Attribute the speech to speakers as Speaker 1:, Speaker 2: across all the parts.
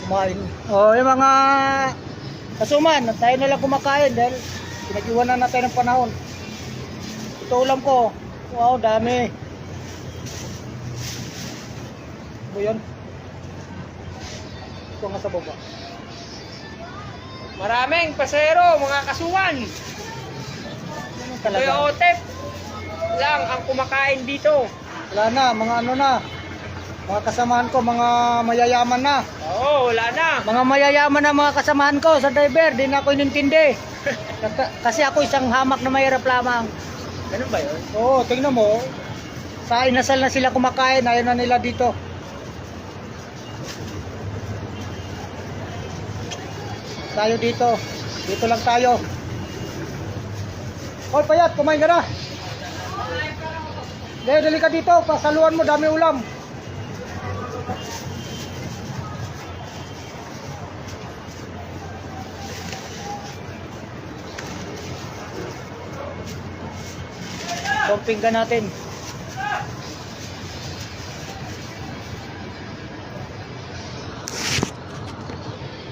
Speaker 1: kumain. Oh, yung mga kasuman, tayo na lang kumakain dahil pinag-iwanan natin ng panahon. Ito ulam ko. Wow, dami. Ano yun? Ito nga sa baba.
Speaker 2: Maraming pasero, mga kasuwan.
Speaker 1: Ano
Speaker 2: Kuya
Speaker 1: talaga?
Speaker 2: Otep lang ang kumakain dito.
Speaker 1: Wala na, mga ano na. Mga kasamahan ko, mga mayayaman na.
Speaker 2: Oo, wala na.
Speaker 1: Mga mayayaman na mga kasamahan ko sa driver, di na ako inintindi. Kasi ako isang hamak na mahirap lamang.
Speaker 2: Ganun ba yun?
Speaker 1: Oo, tingnan mo. Sa inasal na sila kumakain, ayaw na nila dito. Tayo dito. Dito lang tayo. Hoy, payat, kumain ka na. Dali ka dito, pasaluan mo, dami ulam. Pumping ka natin.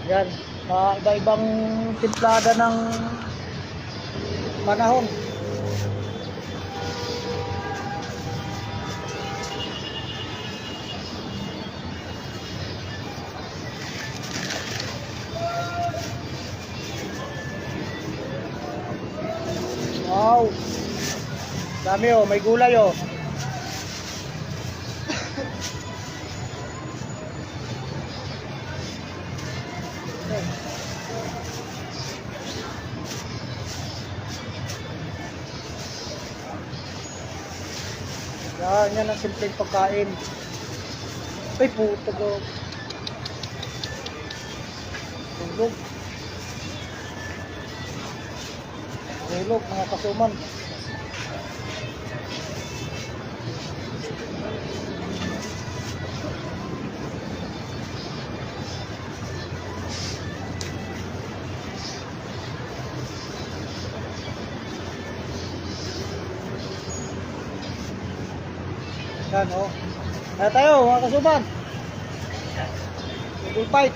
Speaker 1: Yan, iba-ibang timplada ng panahon. Wow. Dami oh, may gulay oh. Yan ang simpleng pagkain. Ay puto ko. Tulog. Tulog mga kasuman. Yan oh. Kaya tayo mga kasuban. Google fight.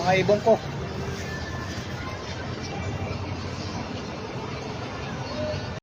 Speaker 1: Mga ibon ko.